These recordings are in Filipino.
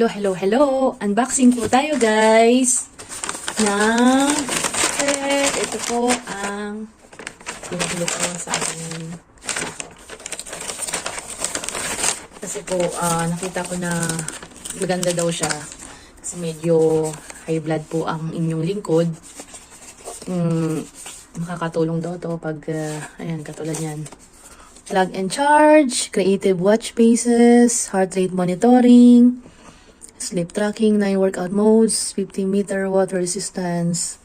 Hello, hello, hello! Unboxing po tayo guys ng set. Ito po ang pinagilo ko sa akin. Kasi po nakita ko na maganda daw siya. Kasi medyo high blood po ang inyong lingkod. Makakatulong daw to pag ayan, katulad yan. Plug and charge, creative watch faces, heart rate monitoring, sleep tracking, 9 workout modes, 50-meter water resistance.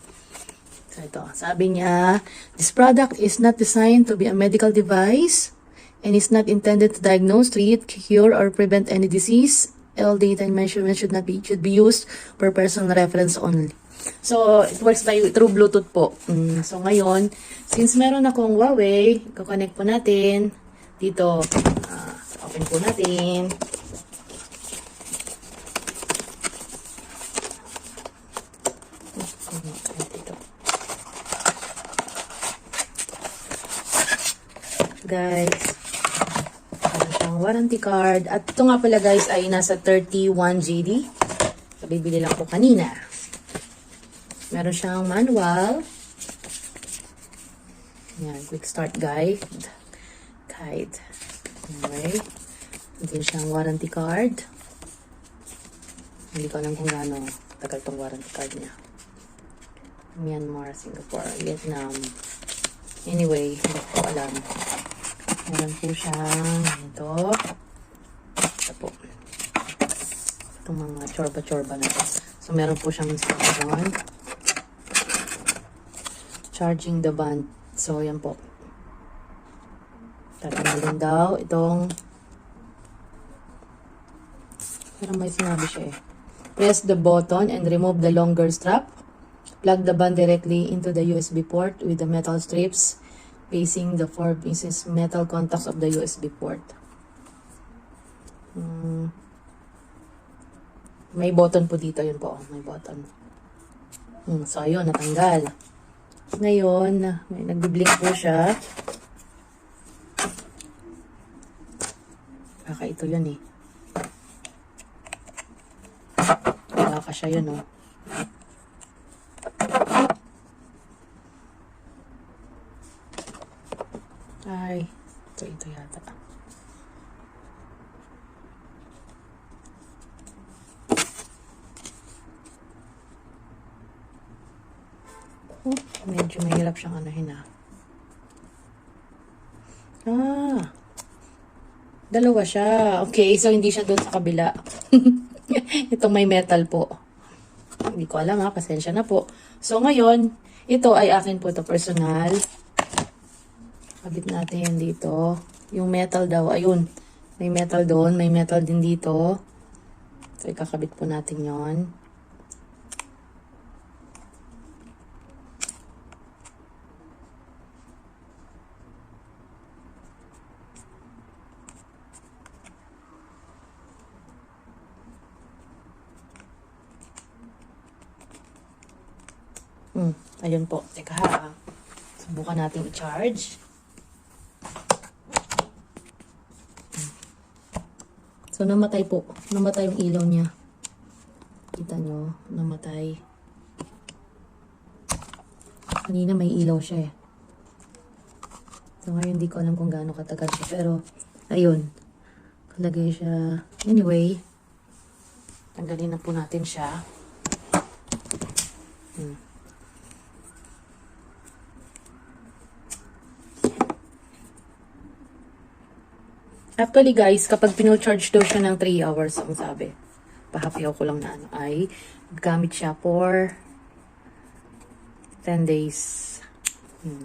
So ito, sabi niya, this product is not designed to be a medical device and is not intended to diagnose, treat, cure, or prevent any disease. All data and measurements should be used for personal reference only. So, it works through Bluetooth po. So, ngayon, since meron akong Huawei, kukonect po natin dito. Open po natin. Dito. Guys, meron siyang warranty card. At ito nga pala guys ay nasa 31 GD. So, bibili lang po kanina. Meron siyang manual. Yan, quick start guide. Anyway, din siyang warranty card. Hindi ko alam kung gaano tagal tong warranty card niya. Myanmar, Singapore, Vietnam. Anyway, hindi ko alam. Meron po siyang ito. Ito po. Itong mga chorba-chorba na ito. So, meron po siyang instruction. Charging the band. So, yan po. Tatanggalin daw itong pero may sinabi siya eh. Press the button and remove the longer strap. Plug the band directly into the USB port with the metal strips facing the 4 pieces metal contacts of the USB port. May button po dito. Yun po. May button. So, ayun. Natanggal. Ngayon, may nagbiblink po siya. Baka ito yun eh. Baka siya yun oh. Ay, ito yata. Medyo mahirap siyang anuhin dalawa siya. Okay, so hindi siya doon sa kabila. Ito may metal po. Hindi ko alam pasensya na po. So ngayon, ito ay akin po ito personal. Kabit natin dito. Yung metal daw, ayun. May metal doon, may metal din dito. So ikakabit po natin yon. Ayun po. Teka subukan natin i-charge. So, namatay po. Namatay yung ilaw niya. Kita nyo, namatay. Kanina may ilaw siya eh. So, ngayon hindi ko alam kung gaano katagal siya. Pero, ayun. Kalagay siya. Anyway, tanggalin na po natin siya. Actually guys, kapag pino-charge daw siya ng 3 hours, ang sabi, pahapiyaw ko lang na ay gamit siya for 10 days.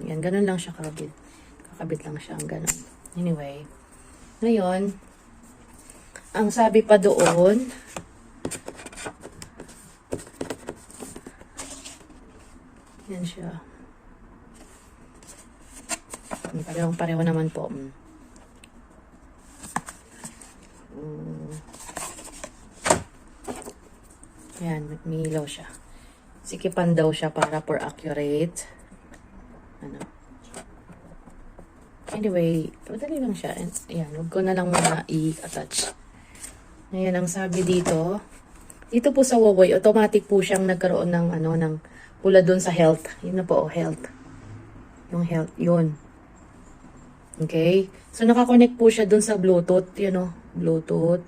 Yan, ganun lang siya kakabit. Kakabit lang siya, ang ganun. Anyway, ngayon, ang sabi pa doon, yan siya. Pareho naman po. Ayan, may ilaw siya. Sikipan daw siya para for accurate. Anyway, madali lang siya. Ayan, huwag ko na lang muna i-attach. Ngayon, ang sabi dito, Dito po sa Huawei, automatic po siyang nagkaroon ng ng pula doon sa health. Yun na po, health. Yung health, yun. Okay? So, nakakonect po siya doon sa Bluetooth. Yun o, Bluetooth.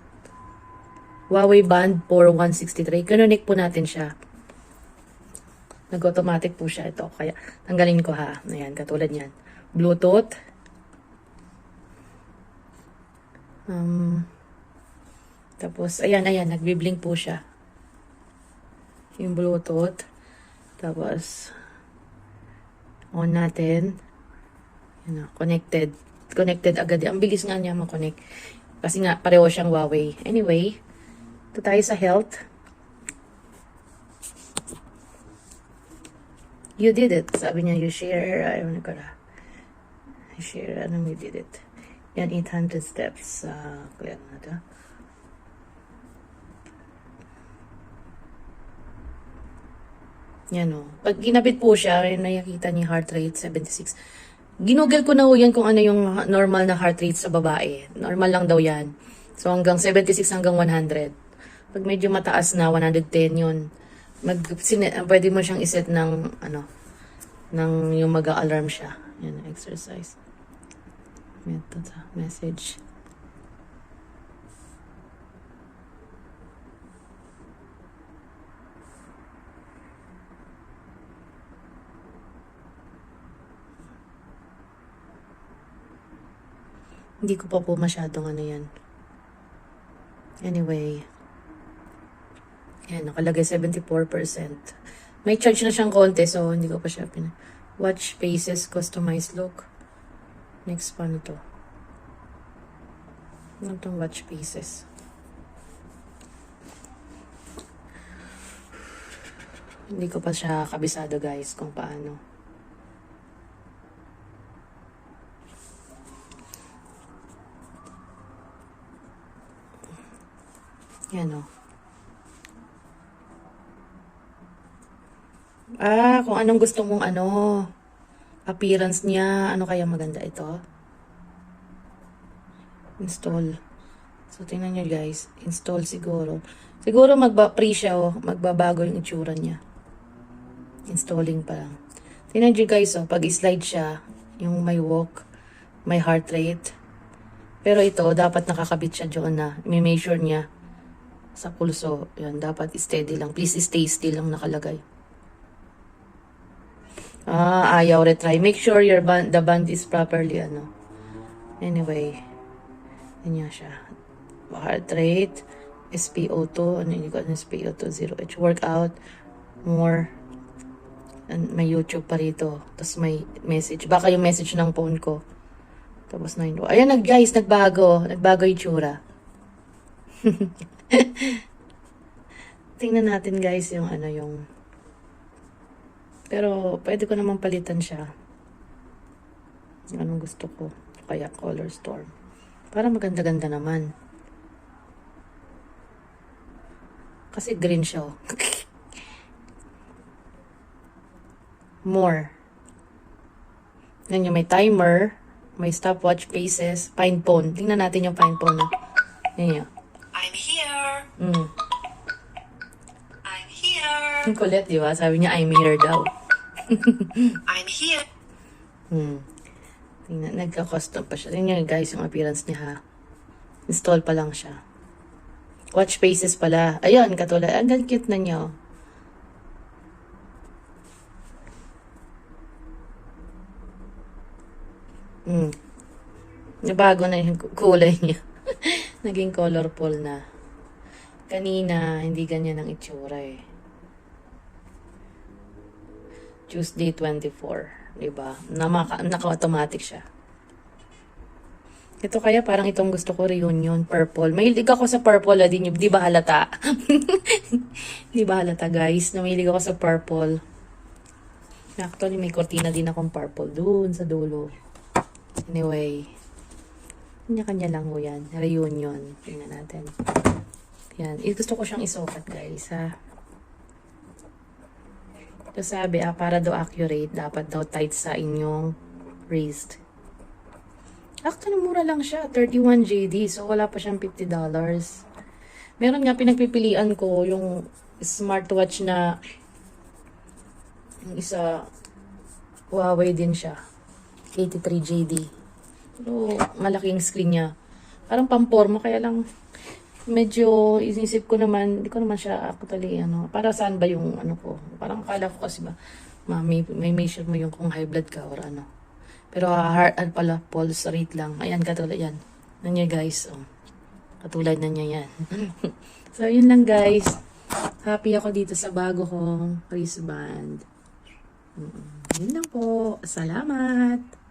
Huawei Band 4163. Connect po natin siya. Nag-automatic po siya ito. Kaya, tanggalin ko ha. Ayan, katulad yan. Bluetooth. Tapos, ayan, nagbi-blink po siya. Yung Bluetooth. Tapos, on natin. Yan na, connected. Connected agad. Ang bilis nga niya ma-connect. Kasi nga, pareho siyang Huawei. Anyway, ito tayo sa health. You did it. Sabi niya, you share. Ayaw ko na. You share. Anong you did it? Yan, 800 steps. Clear na ito. Yan o. Pag ginapit po siya, nakikita niya heart rate, 76. Ginugol ko na ho yan kung ano yung normal na heart rate sa babae. Normal lang daw yan. So hanggang 76 hanggang 100. Pag medyo mataas na, 110 yun. Pwede mo siyang iset ng, ng yung mag-a-alarm siya. Yan, exercise. Message. Hindi ko pa po masyadong yan. Anyway. Yan, nakalagay 74%. May charge na siyang konti, so hindi ko pa siya Watch faces, customize look. Next, paano to? Ano itong watch faces? Hindi ko pa siya kabisado guys kung paano. Yan o. Kung anong gusto mong appearance niya. Ano kaya maganda ito? Install. So, tingnan nyo guys. Install siguro. Siguro pre siya magbabago yung itsura niya. Installing pa lang. Tingnan nyo guys pag slide siya, yung may walk, may heart rate. Pero ito, dapat nakakabit siya doon na. May measure niya sa pulso. Yan, dapat steady lang. Please stay still lang nakalagay. Ayaw retry. Make sure the band is properly Anyway. Yan siya. Heart rate, SpO2, hindi ko SpO2, 0H. Workout, more. And may YouTube pa rito. Tapos may message. Baka yung message ng phone ko. Tapos ayan guys, nagbago. Nagbago yung tsura. Tingnan natin guys yung pero pwede ko naman palitan siya. Yung anong gusto ko. Kaya color storm. Para maganda-ganda naman. Kasi green siya. More. Yan yung may timer, may stopwatch faces, pine phone. Tingnan natin yung pine phone. Yan yan. I'm here. I'm here. Ang kulit, di ba? Sabi niya, I'm here daw. I'm here. Tingnan, nagka-custom pa siya. Tingnan guys yung appearance niya ha. Install pa lang siya. Watch faces pala. Ayun, katulad. Ang cute na niya. Nabago na yung kulay niya. Naging colorful na. Kanina, hindi ganyan ang itsura eh. Tuesday 24. Diba? Naka-automatic siya. Ito kaya parang itong gusto ko, reunion, purple. Mahilig ako sa purple, di ba halata? Di ba halata guys? Mahilig ako sa purple. Actually, may kortina din akong purple doon sa dulo. Anyway. Kanya-kanya lang ho yan. Reunion. Tingnan natin. Yan. Gusto ko siyang isukat guys ha. So sabi para daw accurate, dapat daw tight sa inyong wrist. Actually, mura lang siya. 31 JD. So, wala pa siyang $50. Meron nga pinagpipilian ko yung smartwatch na yung isa Huawei din siya. 83JD. Pero malaking screen niya. Parang pamporma kaya lang medyo inisip ko naman, hindi ko naman siya actually para saan ba yung ko. Parang akala ko kasi ba may measure mo yung kung high blood ka or ano. Pero heart pala pulse rate lang. Ayan katulad yan. Nanyo guys. Oh. Katulad na niya yan. So yun lang guys. Happy ako dito sa bago kong wristband. Yun lang po. Salamat.